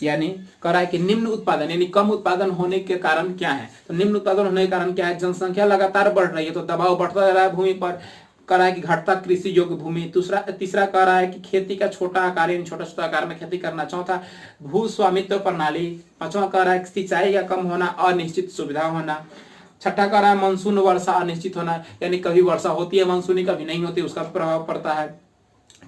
यानी कह रहा है कि निम्न उत्पादन यानी कम उत्पादन होने के कारण क्या है, तो निम्न उत्पादन होने के कारण क्या है, जनसंख्या लगातार बढ़ रही है तो दबाव बढ़ता जा रहा है भूमि पर, कह रहा है कि घटता कृषि योग्य भूमि, तीसरा कह रहा है कि खेती का छोटा आकार यानी छोटा छोटा आकार में खेती करना, चौथा भू स्वामित्व प्रणाली, पांचवा कह रहा है कि सिंचाई का कम होना, अनिश्चित सुविधा होना, छठा कह रहा है मानसून वर्षा अनिश्चित होना यानी कभी वर्षा होती है मानसूनी कभी नहीं होती, उसका प्रभाव पड़ता है,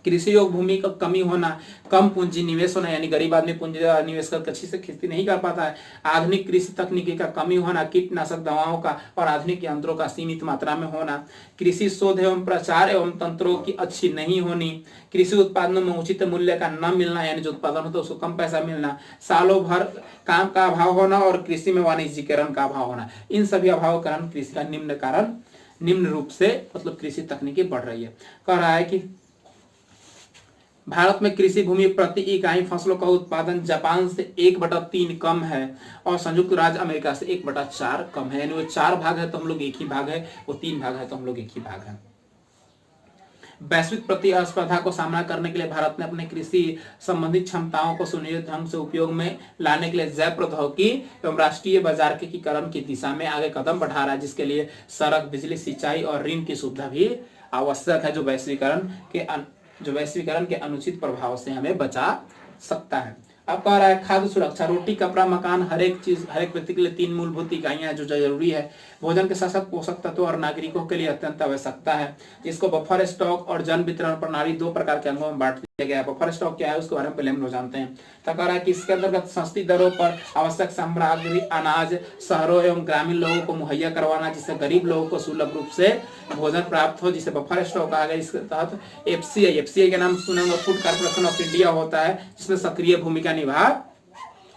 कृषि योग भूमि का कमी होना, कम पूंजी निवेश होना यानी गरीब आदमी पूंजी निवेश करके अच्छी से खेती नहीं कर पाता है, आधुनिक कृषि तकनीकी का कमी होना, कीटनाशक दवाओं का और आधुनिक यंत्रों का सीमित मात्रा में होना, कृषि शोध एवं प्रचार एवं तंत्रों की अच्छी नहीं होनी, कृषि उत्पादनों में उचित मूल्य का न मिलना यानी जो उत्पादन होता है उसको कम पैसा मिलना, सालों भर काम का अभाव होना और कृषि में वाणिज्यीकरण का अभाव होना, इन सभी अभाव कारण कृषि का निम्न रूप से मतलब कृषि तकनीकी बढ़ रही है। कह रहा है कि भारत में कृषि भूमि प्रति इकाई फसलों का उत्पादन जापान से 1/3 कम है और संयुक्त राज्य अमेरिका से 1/4 कम है, यानी वो 4 भाग है तो हम लोग एक ही भाग है, वो 3 भाग है तो हम लोग एक ही भाग है। वैश्विक प्रतिस्पर्धा को सामना करने के लिए भारत ने अपने कृषि संबंधित क्षमताओं को सुनियोजित ढंग से उपयोग में लाने के लिए जैव प्रौद्योगिकी एवं राष्ट्रीय बाजार के एकीकरण की दिशा में आगे कदम बढ़ा रहा है, जिसके लिए सड़क, बिजली, सिंचाई और ऋण की सुविधा भी आवश्यक है, जो वैश्वीकरण के अनुचित प्रभाव से हमें बचा सकता है। अब कह रहा है खाद्य सुरक्षा, रोटी, कपड़ा, मकान, हर एक व्यक्ति के लिए 3 मूलभूत इकाइयां जो जरूरी है, भोजन के साथ साथ पोषक तत्व और नागरिकों के लिए अत्यंत आवश्यकता है। इसको बफर स्टॉक और जन वितरण प्रणाली 2 प्रकार के अंगों में बांट दिया गया है। बफर स्टॉक क्या है उसके बारे में पहले हम लोग जानते हैं। तो कह रहा है कि इसके अंतर्गत सस्ती दरों पर आवश्यक सामग्री अनाज शहरों एवं ग्रामीण लोगों को मुहैया करवाना, जिससे गरीब लोगों को सुलभ रूप से भोजन प्राप्त हो, जिसे बफर स्टॉक कहा गया। इसके तहत एफसीआई के नाम सुनेंगे, फूड कॉर्पोरेशन ऑफ इंडिया होता है, जिसमें सक्रिय भूमिका निभा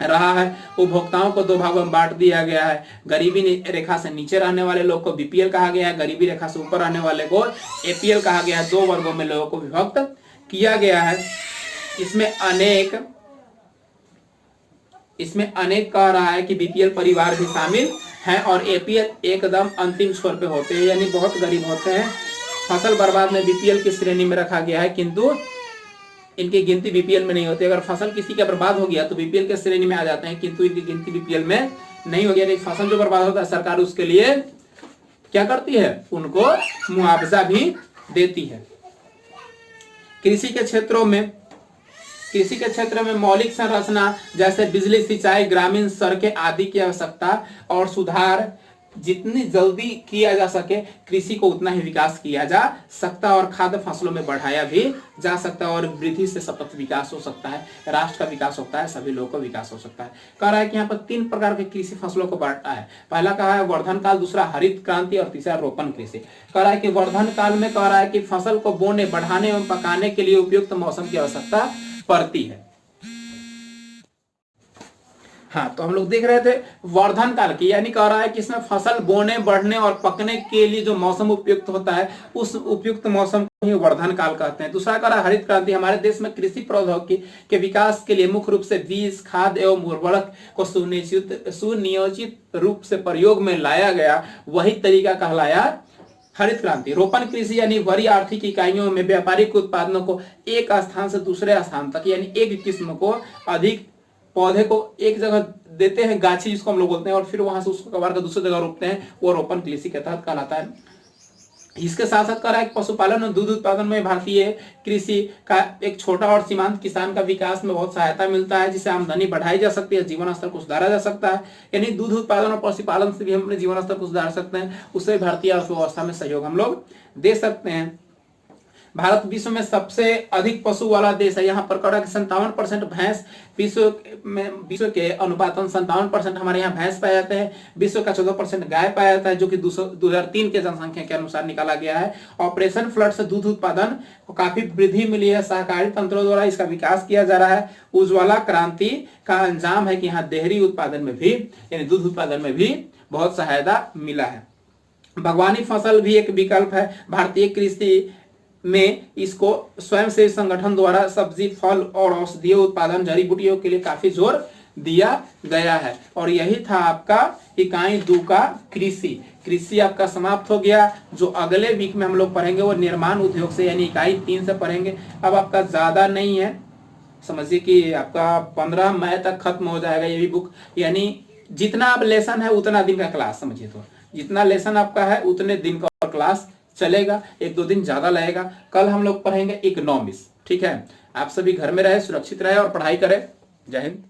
रहा है। उपभोक्ताओं को 2 भागों में बांट दिया गया है। गरीबी रेखा से नीचे रहने वाले लोग को बीपीएल कहा गया है, गरीबी रेखा से ऊपर रहने वाले को एपीएल कहा गया है। 2 वर्गों में लोगों को विभक्त किया गया है। इसमें अनेक कह रहा है कि बीपीएल परिवार भी शामिल हैं और एपीएल एकदम अंतिम छोर पे होते हैं, यानी बहुत गरीब होते हैं। फसल बर्बाद में बीपीएल की श्रेणी में रखा गया है, किंतु इनकी गिनती बीपीएल में नहीं होती। अगर फसल किसी का बर्बाद हो गया तो बीपीएल के श्रेणी में आ जाते हैं, किंतु इनकी गिनती बीपीएल में नहीं होगी। यानी फसल जो बर्बाद होता है सरकार उसके लिए क्या करती है, उनको मुआवजा भी देती है। कृषि के क्षेत्र में मौलिक संरचना जैसे बिजली, सिंचाई, ग्रामीण सड़कें आदि की आवश्यकता और सुधार जितनी जल्दी किया जा सके कृषि को उतना ही विकास किया जा सकता और खाद्य फसलों में बढ़ाया भी जा सकता है और वृद्धि से सतत विकास हो सकता है, राष्ट्र का विकास होता है, सभी लोगों का विकास हो सकता है। कह रहा है कि यहाँ पर 3 प्रकार के कृषि फसलों को बांटा है। पहला कहा है वर्धन काल, दूसरा हरित क्रांति और तीसरा रोपण कृषि। कह रहा है कि वर्धन काल में कह रहा है कि फसल को बोने, बढ़ाने एवं पकाने के लिए उपयुक्त मौसम की आवश्यकता पड़ती है। हाँ, तो हम लोग देख रहे थे वर्धन काल की, यानी कह रहा है कि इसमें फसल बोने, बढ़ने और पकने के लिए जो मौसम उपयुक्त होता है उस उपयुक्त मौसम को ही वर्धन काल कहते हैं। दूसरा कह रहा है हरित क्रांति, हमारे देश में कृषि प्रौद्योगिकी के विकास के लिए मुख्य रूप से बीज, खाद एवं उर्वरक को सुनियोजित रूप से प्रयोग में लाया गया, वही तरीका कहलाया हरित क्रांति। रोपण कृषि यानी बड़ी आर्थिक इकाइयों में व्यापारिक उत्पादनों को एक स्थान से दूसरे स्थान तक, यानी एक किस्म को अधिक पौधे को एक जगह देते हैं, गाछी जिसको हम लोग बोलते हैं, और फिर वहां से उसको कबाड़ कर दूसरी जगह रोपते हैं, वो रोपण कृषि के तहत कहलाता है। इसके साथ साथ कह रहा है पशुपालन और दूध उत्पादन में भारतीय कृषि का एक छोटा और सीमांत किसान का विकास में बहुत सहायता मिलता है, जिससे आमदनी बढ़ाई जा सकती है, जीवन स्तर को सुधारा जा सकता है। यानी दूध उत्पादन और पशुपालन से भी हम अपने जीवन स्तर को सुधार सकते हैं, उससे भारतीय अर्थव्यवस्था में सहयोग हम लोग दे सकते हैं। भारत विश्व में सबसे अधिक पशु वाला देश है। यहाँ पर कह रहा है 57% भैंस, विश्व के अनुपातन 57% हमारे यहाँ भैंस पाए जाते हैं। विश्व का 14% गाय पाया जाता है, जो कि 2003 के जनसंख्या के अनुसार निकाला गया है। ऑपरेशन फ्लड से दूध उत्पादन को काफी वृद्धि मिली है, सहकारी तंत्रों द्वारा इसका विकास किया जा रहा है। उज्ज्वला क्रांति का अंजाम है कि यहाँ डेयरी उत्पादन में भी, यानी दूध उत्पादन में भी बहुत सहायता मिला है। बागवानी फसल भी एक विकल्प है। भारतीय कृषि में इसको स्वयं से संगठन द्वारा सब्जी, फल और औषधीय उत्पादन, जड़ी बूटियों के लिए काफी जोर दिया गया है। और यही था आपका इकाई 2 का कृषि आपका समाप्त हो गया। जो अगले वीक में हम लोग पढ़ेंगे वो निर्माण उद्योग से, यानी इकाई 3 से पढ़ेंगे। अब आपका ज्यादा नहीं है, समझिए कि आपका 15 मई तक खत्म हो जाएगा ये भी बुक। यानी जितना अब लेसन है उतना दिन का क्लास, समझिए तो जितना लेसन आपका है उतने दिन का क्लास चलेगा, 1-2 दिन ज्यादा लगेगा। कल हम लोग पढ़ेंगे इकोनॉमिक्स, ठीक है। आप सभी घर में रहे, सुरक्षित रहे और पढ़ाई करें। जय हिंद।